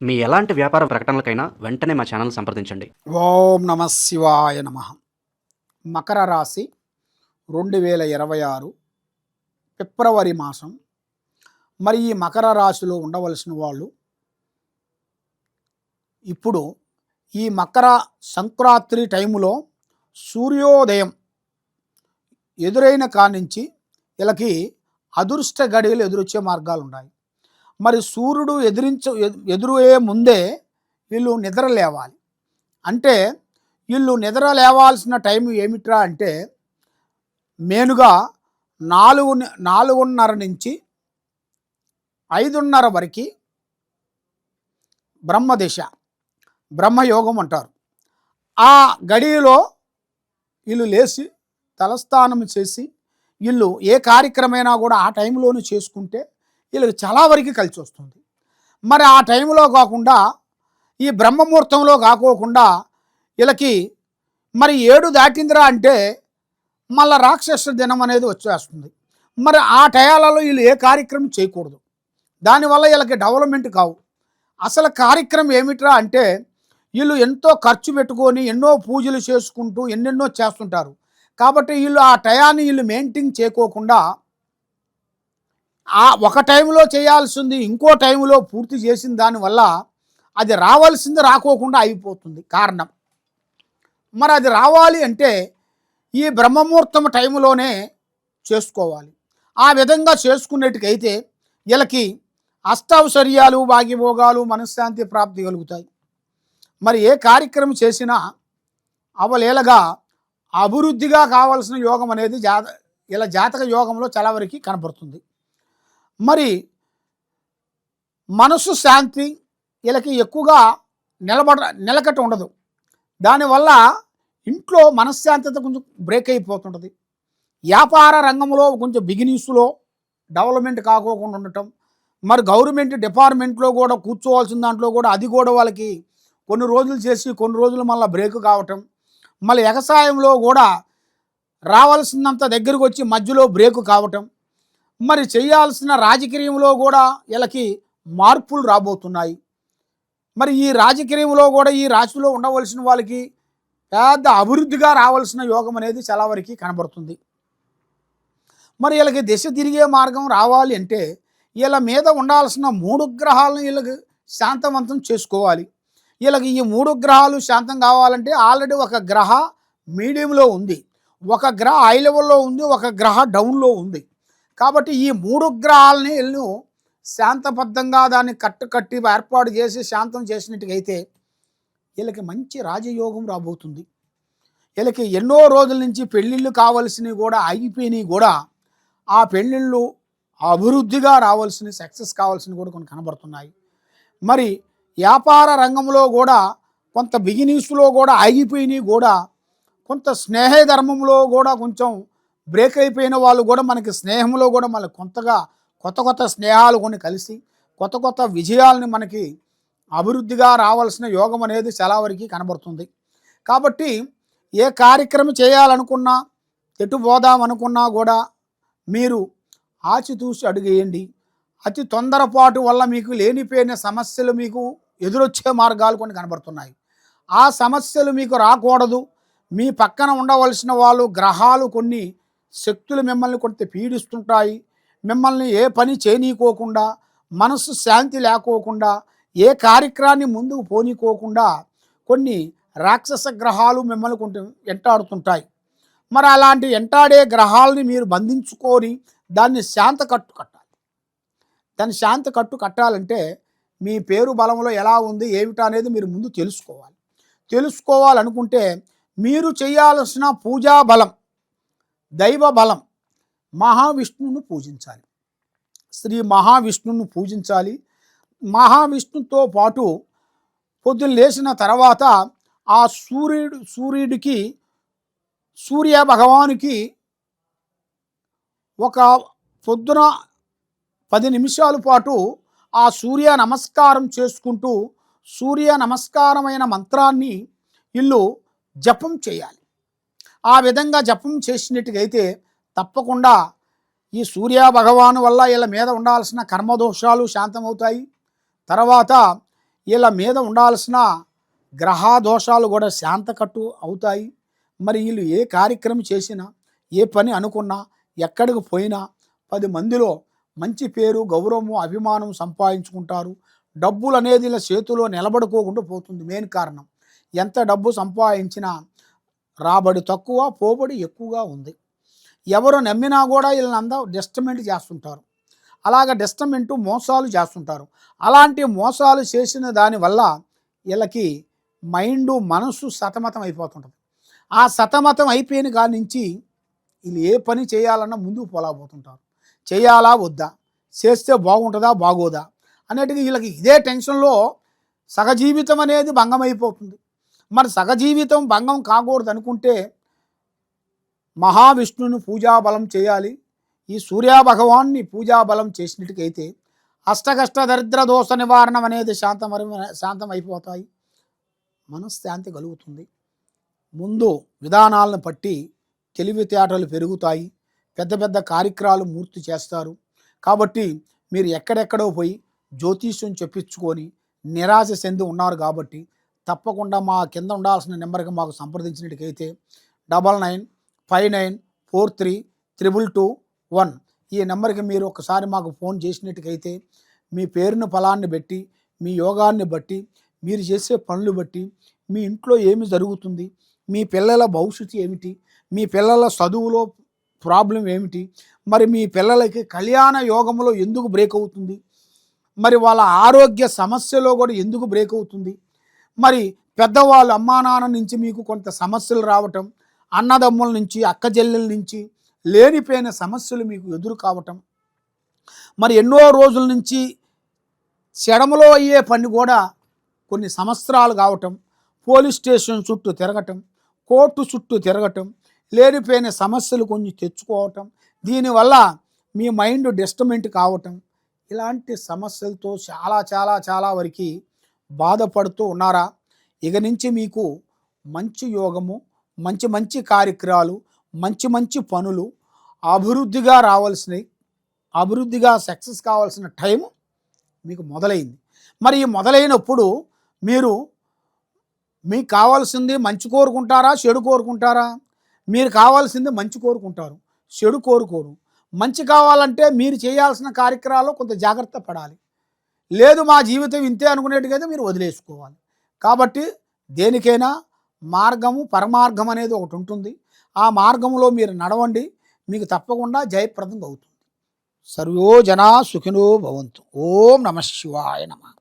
మీ ఎలాంటి వ్యాపార ప్రకటనలకైనా వెంటనే మా ఛానల్ సంప్రదించండి. ఓం నమ శివాయ నమ. మకర రాశి 2026 ఫిబ్రవరి మాసం. మరి ఈ మకర రాశిలో ఉండవలసిన వాళ్ళు ఇప్పుడు ఈ మకర సంక్రాంతి టైములో సూర్యోదయం ఎదురైన కానించి వీళ్ళకి అదృష్ట గడియలు ఎదురొచ్చే మార్గాలు ఉన్నాయి. మరి సూర్యుడు ఎదురయ్యే ముందే వీళ్ళు నిద్ర లేవాలి. అంటే వీళ్ళు నిద్ర లేవాల్సిన టైం ఏమిట్రా అంటే మేనుగా 4:30 నుంచి 5:30 వరకు బ్రహ్మదశ, బ్రహ్మయోగం అంటారు. ఆ గడియలో వీళ్ళు లేచి తలస్నానం చేసి వీళ్ళు ఏ కార్యక్రమైనా కూడా ఆ టైంలోనే చేసుకుంటే వీళ్ళకి చాలా వరకు కలిసి వస్తుంది. మరి ఆ టైంలో కాకుండా ఈ బ్రహ్మముహూర్తంలో కాకోకుండా వీళ్ళకి మరి 7 దాటిందిరా అంటే మళ్ళీ రాక్షస దినం అనేది వచ్చేస్తుంది. మరి ఆ టయాలలో వీళ్ళు ఏ కార్యక్రమం చేయకూడదు. దానివల్ల వీళ్ళకి డెవలప్మెంట్ కావు. అసలు కార్యక్రమం ఏమిట్రా అంటే వీళ్ళు ఎంతో ఖర్చు పెట్టుకొని ఎన్నో పూజలు చేసుకుంటూ ఎన్నెన్నో చేస్తుంటారు. కాబట్టి వీళ్ళు ఆ టయాన్ని వీళ్ళు మెయింటైన్ చేయకోకుండా ఆ ఒక టైంలో చేయాల్సింది ఇంకో టైంలో పూర్తి చేసిన దానివల్ల అది రావాల్సింది రాకోకుండా అయిపోతుంది కారణం. మరి అది రావాలి అంటే ఈ బ్రహ్మముహూర్తం టైంలోనే చేసుకోవాలి. ఆ విధంగా చేసుకునేటికైతే వీళ్ళకి అష్టౌశ్వర్యాలు, భాగ్యభోగాలు, మనశ్శాంతి ప్రాప్తి కలుగుతాయి. మరి ఏ కార్యక్రమం చేసినా అవలేలగా అభివృద్ధిగా కావాల్సిన యోగం అనేది ఇలా జాతక యోగంలో చాలా వరకు కనపడుతుంది. మరి మనసు శాంతి వీళ్ళకి ఎక్కువగా నిలకట ఉండదు. దానివల్ల ఇంట్లో మనశ్శాంతత కొంచెం బ్రేక్ అయిపోతుంటుంది. వ్యాపార రంగంలో కొంచెం బిగినింగ్స్లో డెవలప్మెంట్ కాకోకుండా ఉండటం, మరి గవర్నమెంట్ డిపార్ట్మెంట్లో కూడా కూర్చోవాల్సిన దాంట్లో కూడా అది కూడా వాళ్ళకి కొన్ని రోజులు చేసి కొన్ని రోజులు మళ్ళీ బ్రేక్ కావటం, మళ్ళీ వ్యవసాయంలో కూడా రావాల్సినంత దగ్గరకు వచ్చి మధ్యలో బ్రేక్ కావటం, మరి చేయాల్సిన రాజకీయంలో కూడా వీళ్ళకి మార్పులు రాబోతున్నాయి. మరి ఈ రాజకీయంలో కూడా ఈ రాశిలో ఉండవలసిన వాళ్ళకి పెద్ద అభివృద్ధిగా రావాల్సిన యోగం అనేది చాలా వరకు కనబడుతుంది. మరి వీళ్ళకి దిశ తిరిగే మార్గం రావాలి అంటే వీళ్ళ మీద ఉండాల్సిన 3 గ్రహాలను వీళ్ళకి శాంతవంతం చేసుకోవాలి. వీళ్ళకి ఈ 3 గ్రహాలు శాంతం కావాలంటే ఆల్రెడీ ఒక గ్రహ మీడియంలో ఉంది, ఒక గ్రహ హై లెవెల్లో ఉంది, ఒక గ్రహ డౌన్లో ఉంది. కాబట్టి ఈ 3 గ్రహాలని వీళ్ళు శాంతబద్ధంగా దాన్ని కట్టి ఏర్పాటు చేసి శాంతం చేసినట్టుగైతే వీళ్ళకి మంచి రాజయోగం రాబోతుంది. వీళ్ళకి ఎన్నో రోజుల నుంచి పెళ్ళిళ్ళు కావాల్సినవి కూడా ఆగిపోయినవి కూడా ఆ పెళ్ళిళ్ళు అభివృద్ధిగా రావాల్సినవి, సక్సెస్ కావాల్సినవి కూడా కొన్ని కనబడుతున్నాయి. మరి వ్యాపార రంగంలో కూడా కొంత బిగినింగ్స్లో కూడా ఆగిపోయినవి కూడా, కొంత స్నేహ ధర్మంలో కూడా కొంచెం బ్రేక్ అయిపోయిన వాళ్ళు కూడా మనకి స్నేహంలో కూడా మళ్ళీ కొత్త స్నేహాలు కొన్ని కలిసి కొత్త విజయాలని మనకి అభివృద్ధిగా రావాల్సిన యోగం అనేది చాలా వరకు కనబడుతుంది. కాబట్టి ఏ కార్యక్రమం చేయాలనుకున్నా, ఎటు పోదామనుకున్నా కూడా మీరు ఆచితూచి అడుగేయండి. అతి తొందరపాటు వల్ల మీకు లేనిపోయిన సమస్యలు మీకు ఎదురొచ్చే మార్గాలు కొన్ని కనబడుతున్నాయి. ఆ సమస్యలు మీకు రాకూడదు. మీ పక్కన ఉండవలసిన వాళ్ళు గ్రహాలు కొన్ని శక్తులు మిమ్మల్ని కొంత పీడిస్తుంటాయి. మిమ్మల్ని ఏ పని చేయనీకోకుండా, మనసు శాంతి లేకోకుండా, ఏ కార్యక్రమాన్ని ముందుకు పోనీకోకుండా కొన్ని రాక్షస గ్రహాలు మిమ్మల్ని కొంచెం వెంటాడుతుంటాయి. మరి అలాంటి వెంటాడే గ్రహాలని మీరు బంధించుకొని దాన్ని శాంత కట్టు కట్టాలి. దాన్ని శాంత కట్టు కట్టాలంటే మీ పేరు బలంలో ఎలా ఉంది ఏమిటా అనేది మీరు ముందు తెలుసుకోవాలనుకుంటే మీరు చేయాల్సిన పూజా బలం, దైవ బలం మహావిష్ణువును పూజించాలి. శ్రీ మహావిష్ణువును పూజించాలి. మహావిష్ణుతో పాటు పొద్దున్న లేచిన తర్వాత ఆ సూర్యుడికి సూర్య భగవానికి ఒక పొద్దున 10 నిమిషాల పాటు ఆ సూర్య నమస్కారం చేసుకుంటూ సూర్య నమస్కారమైన మంత్రాన్ని వీళ్ళు జపం చేయాలి. ఆ విధంగా జపం చేసినట్టుగైతే తప్పకుండా ఈ సూర్య భగవాను వల్ల వీళ్ళ మీద ఉండాల్సిన కర్మదోషాలు శాంతమవుతాయి. తర్వాత వీళ్ళ మీద ఉండాల్సిన గ్రహ దోషాలు కూడా శాంతకట్టు అవుతాయి. మరి వీళ్ళు ఏ కార్యక్రమం చేసినా, ఏ పని అనుకున్నా, ఎక్కడికి పోయినా 10 మందిలో మంచి పేరు, గౌరవము, అభిమానం సంపాదించుకుంటారు. డబ్బులు అనేది ఇలా చేతిలో నిలబడుకోకుండా పోతుంది. మెయిన్ కారణం ఎంత డబ్బు సంపాదించినా రాబడి తక్కువ, పోబడి ఎక్కువగా ఉంది. ఎవరు నమ్మినా కూడా వీళ్ళనంతా డిస్టర్మెంట్ చేస్తుంటారు. అలాగ డిస్టర్మెంటు మోసాలు చేస్తుంటారు. అలాంటి మోసాలు చేసిన దానివల్ల వీళ్ళకి మైండు, మనసు సతమతం అయిపోతుంటుంది. ఆ సతమతం అయిపోయిన కాడి నుంచి వీళ్ళు ఏ పని చేయాలన్నా ముందుకు పోలేకపోతుంటారు. చేయాలా వద్దా, చేస్తే బాగుంటుందా బాగోదా అనేటిది వీళ్ళకి ఇదే టెన్షన్లో సగజీవితం అనేది భంగం అయిపోతుంది. మరి సగజీవితం భంగం కాకూడదు అనుకుంటే మహావిష్ణుని పూజాబలం చేయాలి. ఈ సూర్యభగవాన్ని పూజాబలం చేసినట్టుకైతే అష్టకష్ట దరిద్ర దోష నివారణం అనేది శాంతం అయిపోతాయి. మనశ్శాంతి కలుగుతుంది. ముందు విధానాలను బట్టి తెలివితేటలు పెరుగుతాయి. పెద్ద పెద్ద కార్యక్రమాలు పూర్తి చేస్తారు. కాబట్టి మీరు ఎక్కడెక్కడో పోయి జ్యోతిష్యం చెప్పించుకొని నిరాశ చెంది ఉన్నారు. కాబట్టి తప్పకుండా మా కింద ఉండాల్సిన నెంబర్కి మాకు సంప్రదించినట్టుకైతే 9959432221 ఈ నెంబర్కి మీరు ఒకసారి మాకు ఫోన్ చేసినట్టుకైతే మీ పేరును ఫలాన్ని బట్టి, మీ యోగాన్ని బట్టి, మీరు చేసే పనులు బట్టి, మీ ఇంట్లో ఏమి జరుగుతుంది, మీ పిల్లల భవిష్యత్తు ఏమిటి, మీ పిల్లల చదువులో ప్రాబ్లం ఏమిటి, మరి మీ పిల్లలకి కళ్యాణ యోగంలో ఎందుకు బ్రేక్ అవుతుంది, మరి వాళ్ళ ఆరోగ్య సమస్యలో కూడా ఎందుకు బ్రేక్ అవుతుంది, మరి పెద్దవాళ్ళు అమ్మా నాన్న నుంచి మీకు కొంత సమస్యలు రావటం, అన్నదమ్ముల నుంచి, అక్క చెల్లెల నుంచి లేనిపోయిన సమస్యలు మీకు ఎదురు కావటం, మరి ఎన్నో రోజుల నుంచి చెడమలో అయ్యే పని కూడా కొన్ని సంవత్సరాలు కావటం, పోలీస్ స్టేషన్ చుట్టూ తిరగటం, కోర్టు చుట్టూ తిరగటం, లేనిపోయిన సమస్యలు కొన్ని తెచ్చుకోవటం, దీనివల్ల మీ మైండ్ డిస్టర్బెంట్ కావటం, ఇలాంటి సమస్యలతో చాలా చాలా చాలా వరకు బాధపడుతూ ఉన్నారా? ఇక నుంచి మీకు మంచి యోగము, మంచి మంచి కార్యక్రమాలు, మంచి మంచి పనులు అభివృద్ధిగా రావాల్సినవి, అభివృద్ధిగా సక్సెస్ కావాల్సిన టైం మీకు మొదలైంది. మరి ఈ మొదలైనప్పుడు మీకు కావాల్సింది మంచి కోరుకుంటారా, చెడు కోరుకుంటారా? మీరు కావాల్సింది మంచి కోరుకుంటారు, చెడు కోరుకోరు. మంచి కావాలంటే మీరు చేయాల్సిన కార్యక్రమాల్లో కొంత జాగ్రత్త పడాలి. లేదు మా జీవితం ఇంతే అనుకునేట్టుగైతే మీరు వదిలేసుకోవాలి. కాబట్టి దేనికైనా మార్గము, పరమార్గం అనేది ఒకటి ఉంటుంది. ఆ మార్గంలో మీరు నడవండి, మీకు తప్పకుండా జయప్రదం అవుతుంది. సర్వో జనా సుఖినో భవంతు. ఓం నమః శివాయ నమః.